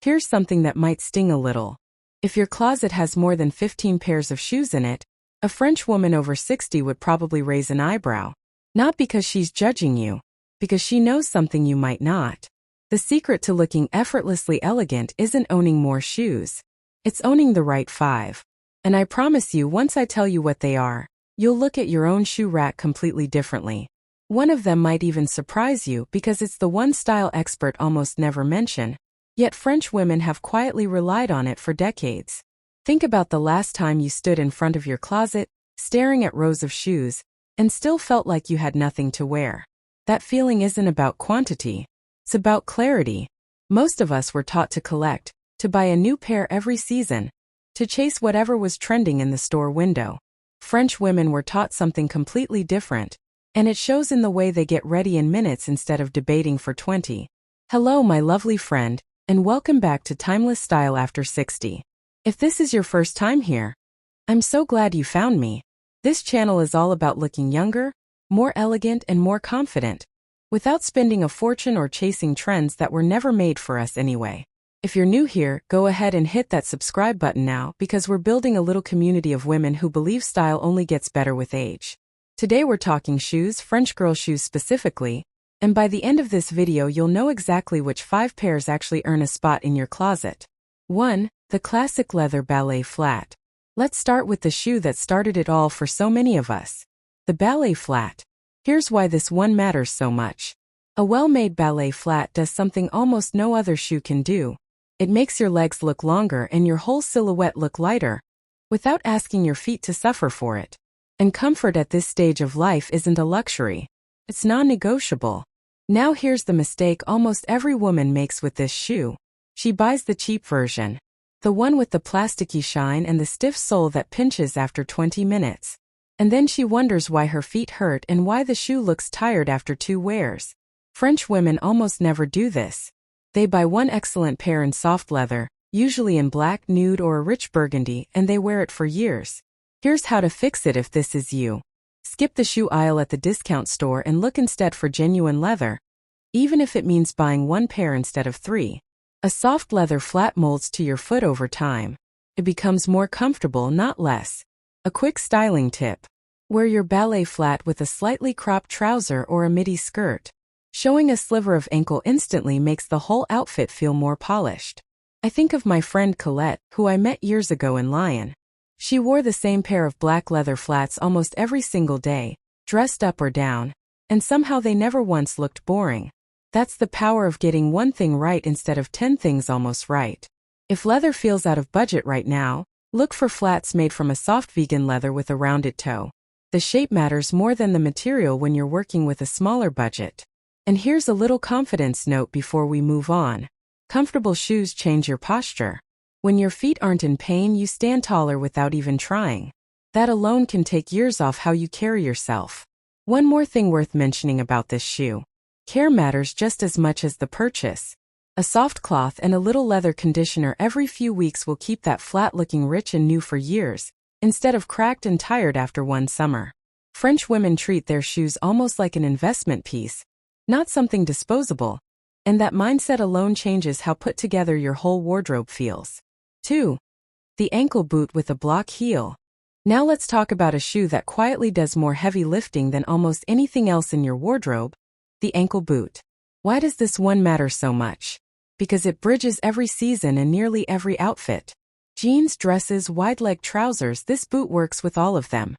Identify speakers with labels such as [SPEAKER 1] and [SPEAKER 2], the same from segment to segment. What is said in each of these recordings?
[SPEAKER 1] Here's something that might sting a little. If your closet has more than 15 pairs of shoes in it, a French woman over 60 would probably raise an eyebrow. Not because she's judging you, because she knows something you might not. The secret to looking effortlessly elegant isn't owning more shoes. It's owning the right 5. And I promise you, once I tell you what they are, you'll look at your own shoe rack completely differently. One of them might even surprise you because it's the one style expert almost never mention, yet French women have quietly relied on it for decades. Think about the last time you stood in front of your closet, staring at rows of shoes, and still felt like you had nothing to wear. That feeling isn't about quantity. It's about clarity. Most of us were taught to collect, to buy a new pair every season, to chase whatever was trending in the store window. French women were taught something completely different, and it shows in the way they get ready in minutes instead of debating for 20. Hello, my lovely friend, and welcome back to Timeless Style After 60. If this is your first time here, I'm so glad you found me. This channel is all about looking younger, more elegant, and more confident, without spending a fortune or chasing trends that were never made for us anyway. If you're new here, go ahead and hit that subscribe button now because we're building a little community of women who believe style only gets better with age. Today we're talking shoes, French girl shoes specifically, and by the end of this video you'll know exactly which 5 pairs actually earn a spot in your closet. 1. The classic leather ballet flat. Let's start with the shoe that started it all for so many of us. The ballet flat. Here's why this one matters so much. A well-made ballet flat does something almost no other shoe can do. It makes your legs look longer and your whole silhouette look lighter, without asking your feet to suffer for it. And comfort at this stage of life isn't a luxury. It's non-negotiable. Now here's the mistake almost every woman makes with this shoe. She buys the cheap version. The one with the plasticky shine and the stiff sole that pinches after 20 minutes. And then she wonders why her feet hurt and why the shoe looks tired after 2 wears. French women almost never do this. They buy one excellent pair in soft leather, usually in black, nude, or a rich burgundy, and they wear it for years. Here's how to fix it if this is you. Skip the shoe aisle at the discount store and look instead for genuine leather, even if it means buying 1 pair instead of 3. A soft leather flat molds to your foot over time. It becomes more comfortable, not less. A quick styling tip. Wear your ballet flat with a slightly cropped trouser or a midi skirt. Showing a sliver of ankle instantly makes the whole outfit feel more polished. I think of my friend Colette, who I met years ago in Lyon. She wore the same pair of black leather flats almost every single day, dressed up or down, and somehow they never once looked boring. That's the power of getting one thing right instead of 10 things almost right. If leather feels out of budget right now, look for flats made from a soft vegan leather with a rounded toe. The shape matters more than the material when you're working with a smaller budget. And here's a little confidence note before we move on. Comfortable shoes change your posture. When your feet aren't in pain, you stand taller without even trying. That alone can take years off how you carry yourself. One more thing worth mentioning about this shoe. Care matters just as much as the purchase. A soft cloth and a little leather conditioner every few weeks will keep that flat looking rich and new for years, instead of cracked and tired after one summer. French women treat their shoes almost like an investment piece, not something disposable, and that mindset alone changes how put together your whole wardrobe feels. 2. The ankle boot with a block heel. Now let's talk about a shoe that quietly does more heavy lifting than almost anything else in your wardrobe, the ankle boot. Why does this one matter so much? Because it bridges every season and nearly every outfit. Jeans, dresses, wide-leg trousers, this boot works with all of them.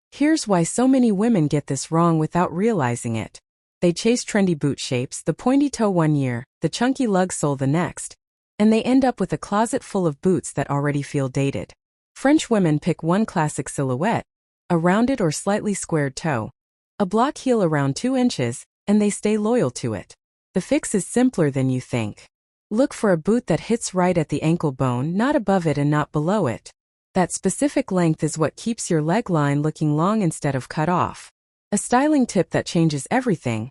[SPEAKER 1] Here's why so many women get this wrong without realizing it. They chase trendy boot shapes, the pointy toe one year, the chunky lug sole the next, and they end up with a closet full of boots that already feel dated. French women pick one classic silhouette, a rounded or slightly squared toe, a block heel around 2 inches, and they stay loyal to it. The fix is simpler than you think. Look for a boot that hits right at the ankle bone, not above it and not below it. That specific length is what keeps your leg line looking long instead of cut off. A styling tip that changes everything.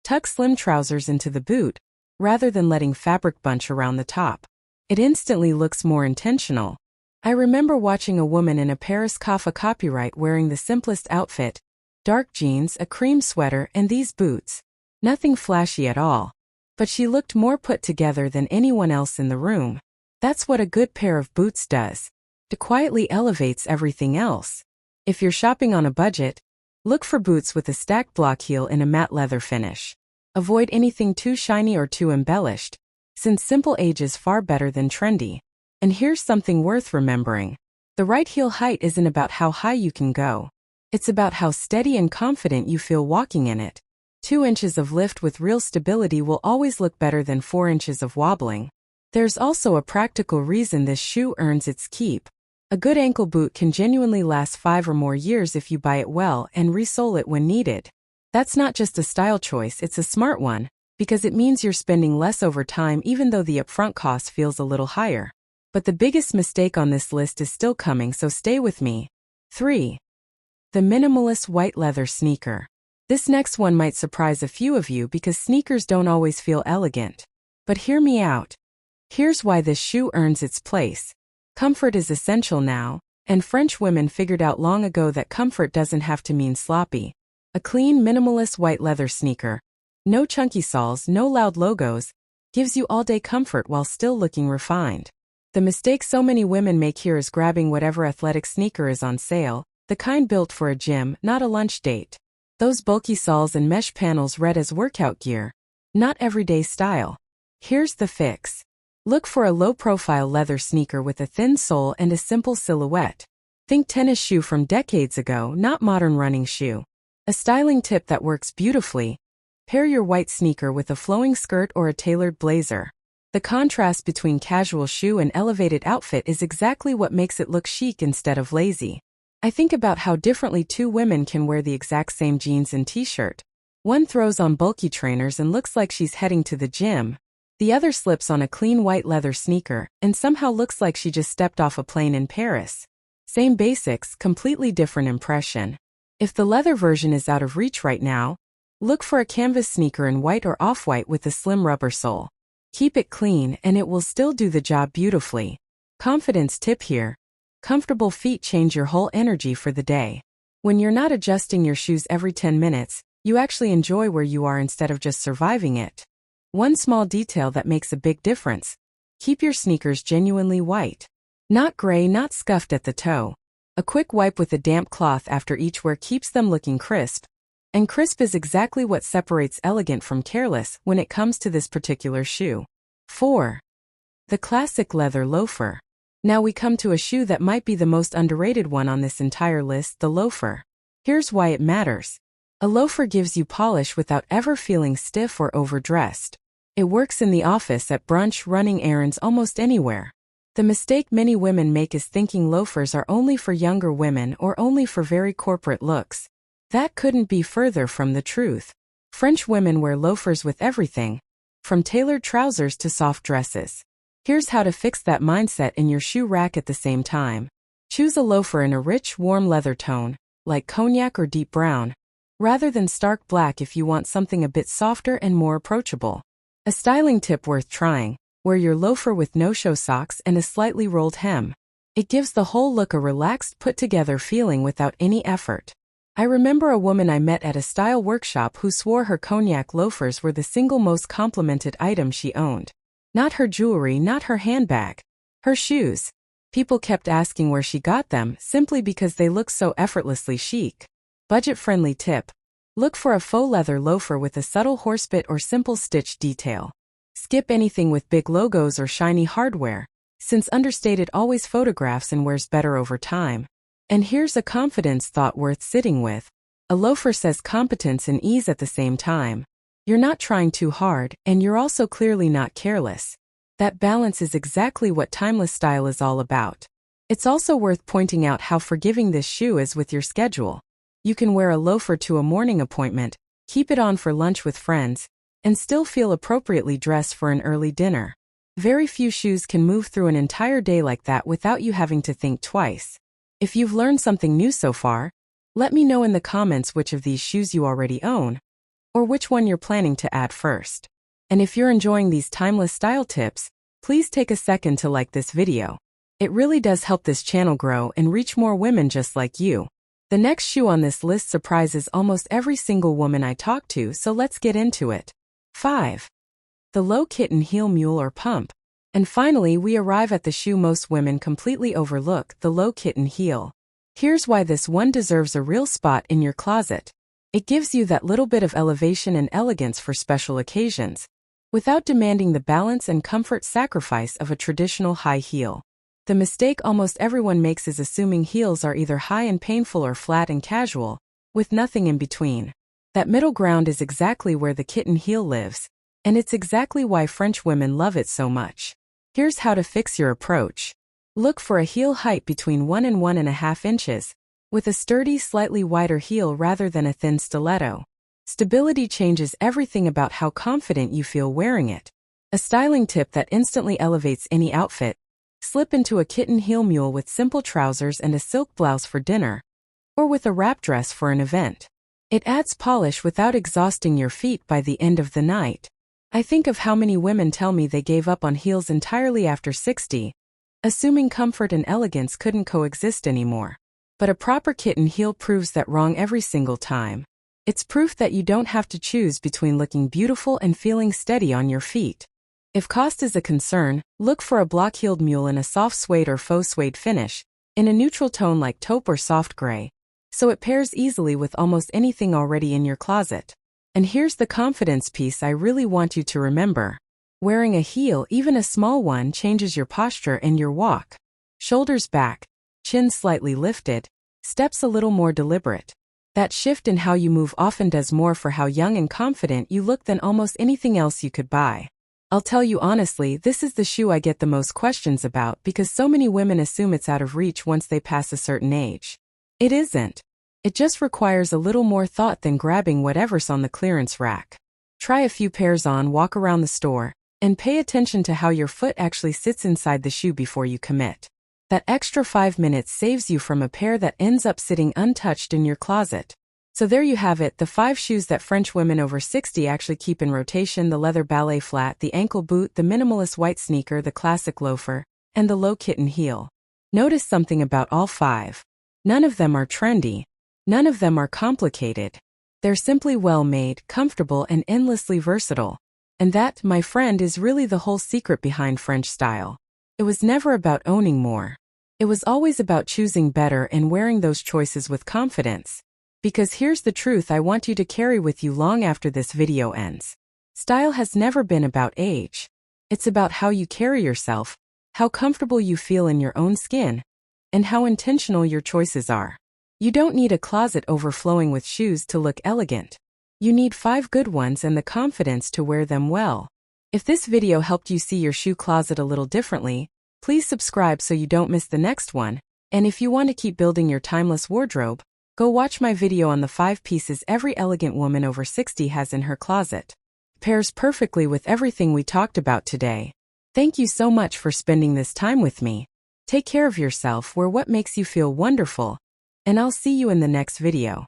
[SPEAKER 1] Tuck slim trousers into the boot, rather than letting fabric bunch around the top. It instantly looks more intentional. I remember watching a woman in a Paris Kaffa copyright wearing the simplest outfit, dark jeans, a cream sweater, and these boots. Nothing flashy at all. but she looked more put together than anyone else in the room. That's what a good pair of boots does. It quietly elevates everything else. If you're shopping on a budget, look for boots with a stacked block heel in a matte leather finish. Avoid anything too shiny or too embellished, since simple age is far better than trendy. And here's something worth remembering. The right heel height isn't about how high you can go. It's about how steady and confident you feel walking in it. 2 inches of lift with real stability will always look better than 4 inches of wobbling. There's also a practical reason this shoe earns its keep. A good ankle boot can genuinely last 5 or more years if you buy it well and resole it when needed. That's not just a style choice, it's a smart one, because it means you're spending less over time even though the upfront cost feels a little higher. But the biggest mistake on this list is still coming, so stay with me. 3. The Minimalist white leather sneaker. This next one might surprise a few of you because sneakers don't always feel elegant. But hear me out. Here's why this shoe earns its place. Comfort is essential now, and French women figured out long ago that comfort doesn't have to mean sloppy. A clean, minimalist white leather sneaker, no chunky soles, no loud logos, gives you all-day comfort while still looking refined. The mistake so many women make here is grabbing whatever athletic sneaker is on sale, the kind built for a gym, not a lunch date. Those bulky soles and mesh panels read as workout gear, not everyday style. Here's the fix. Look for a low-profile leather sneaker with a thin sole and a simple silhouette. Think tennis shoe from decades ago, not modern running shoe. A styling tip that works beautifully: pair your white sneaker with a flowing skirt or a tailored blazer. The contrast between casual shoe and elevated outfit is exactly what makes it look chic instead of lazy. I think about how differently 2 women can wear the exact same jeans and t-shirt. One throws on bulky trainers and looks like she's heading to the gym. The other slips on a clean white leather sneaker and somehow looks like she just stepped off a plane in Paris. Same basics, completely different impression. If the leather version is out of reach right now, look for a canvas sneaker in white or off-white with a slim rubber sole. Keep it clean and it will still do the job beautifully. Confidence tip here: comfortable feet change your whole energy for the day. When you're not adjusting your shoes every 10 minutes, you actually enjoy where you are instead of just surviving it. One small detail that makes a big difference: keep your sneakers genuinely white. Not gray, not scuffed at the toe. A quick wipe with a damp cloth after each wear keeps them looking crisp. And crisp is exactly what separates elegant from careless when it comes to this particular shoe. 4. The classic leather loafer. Now we come to a shoe that might be the most underrated one on this entire list, the loafer. Here's why it matters. A loafer gives you polish without ever feeling stiff or overdressed. It works in the office, at brunch, running errands, almost anywhere. The mistake many women make is thinking loafers are only for younger women or only for very corporate looks. That couldn't be further from the truth. French women wear loafers with everything, from tailored trousers to soft dresses. Here's how to fix that mindset in your shoe rack at the same time. Choose a loafer in a rich, warm leather tone, like cognac or deep brown, rather than stark black if you want something a bit softer and more approachable. A styling tip worth trying: wear your loafer with no-show socks and a slightly rolled hem. It gives the whole look a relaxed, put-together feeling without any effort. I remember a woman I met at a style workshop who swore her cognac loafers were the single most complimented item she owned. Not her jewelry, not her handbag. Her shoes. People kept asking where she got them, simply because they look so effortlessly chic. Budget-friendly tip: look for a faux leather loafer with a subtle horsebit or simple stitch detail. Skip anything with big logos or shiny hardware, since understated always photographs and wears better over time. And here's a confidence thought worth sitting with. A loafer says competence and ease at the same time. You're not trying too hard, and you're also clearly not careless. That balance is exactly what timeless style is all about. It's also worth pointing out how forgiving this shoe is with your schedule. You can wear a loafer to a morning appointment, keep it on for lunch with friends, and still feel appropriately dressed for an early dinner. Very few shoes can move through an entire day like that without you having to think twice. If you've learned something new so far, let me know in the comments which of these shoes you already own, or which one you're planning to add first. And if you're enjoying these timeless style tips, please take a second to like this video. It really does help this channel grow and reach more women just like you. The next shoe on this list surprises almost every single woman I talk to, so let's get into it. 5. the low kitten heel mule or pump. And finally, we arrive at the shoe most women completely overlook, the low kitten heel. Here's why this one deserves a real spot in your closet. It gives you that little bit of elevation and elegance for special occasions, without demanding the balance and comfort sacrifice of a traditional high heel. The mistake almost everyone makes is assuming heels are either high and painful or flat and casual, with nothing in between. That middle ground is exactly where the kitten heel lives, and it's exactly why French women love it so much. Here's how to fix your approach. Look for a heel height between 1 and 1.5 inches, with a sturdy, slightly wider heel rather than a thin stiletto. Stability changes everything about how confident you feel wearing it. A styling tip that instantly elevates any outfit: slip into a kitten heel mule with simple trousers and a silk blouse for dinner, or with a wrap dress for an event. It adds polish without exhausting your feet by the end of the night. I think of how many women tell me they gave up on heels entirely after 60, assuming comfort and elegance couldn't coexist anymore. But a proper kitten heel proves that wrong every single time. It's proof that you don't have to choose between looking beautiful and feeling steady on your feet. If cost is a concern, look for a block-heeled mule in a soft suede or faux suede finish, in a neutral tone like taupe or soft gray, so it pairs easily with almost anything already in your closet. And here's the confidence piece I really want you to remember. Wearing a heel, even a small one, changes your posture and your walk. Shoulders back, chin slightly lifted, steps a little more deliberate. That shift in how you move often does more for how young and confident you look than almost anything else you could buy. I'll tell you honestly, this is the shoe I get the most questions about because so many women assume it's out of reach once they pass a certain age. It isn't. It just requires a little more thought than grabbing whatever's on the clearance rack. Try a few pairs on, walk around the store, and pay attention to how your foot actually sits inside the shoe before you commit. That extra 5 minutes saves you from a pair that ends up sitting untouched in your closet. So there you have it, the 5 shoes that French women over 60 actually keep in rotation: the leather ballet flat, the ankle boot, the minimalist white sneaker, the classic loafer, and the low kitten heel. Notice something about all 5. None of them are trendy. None of them are complicated. They're simply well-made, comfortable, and endlessly versatile. And that, my friend, is really the whole secret behind French style. It was never about owning more. It was always about choosing better and wearing those choices with confidence. Because here's the truth I want you to carry with you long after this video ends. Style has never been about age. It's about how you carry yourself, how comfortable you feel in your own skin, and how intentional your choices are. You don't need a closet overflowing with shoes to look elegant. You need 5 good ones and the confidence to wear them well. If this video helped you see your shoe closet a little differently, please subscribe so you don't miss the next one. And if you want to keep building your timeless wardrobe, go watch my video on the 5 pieces every elegant woman over 60 has in her closet. Pairs perfectly with everything we talked about today. Thank you so much for spending this time with me. Take care of yourself, wear what makes you feel wonderful, and I'll see you in the next video.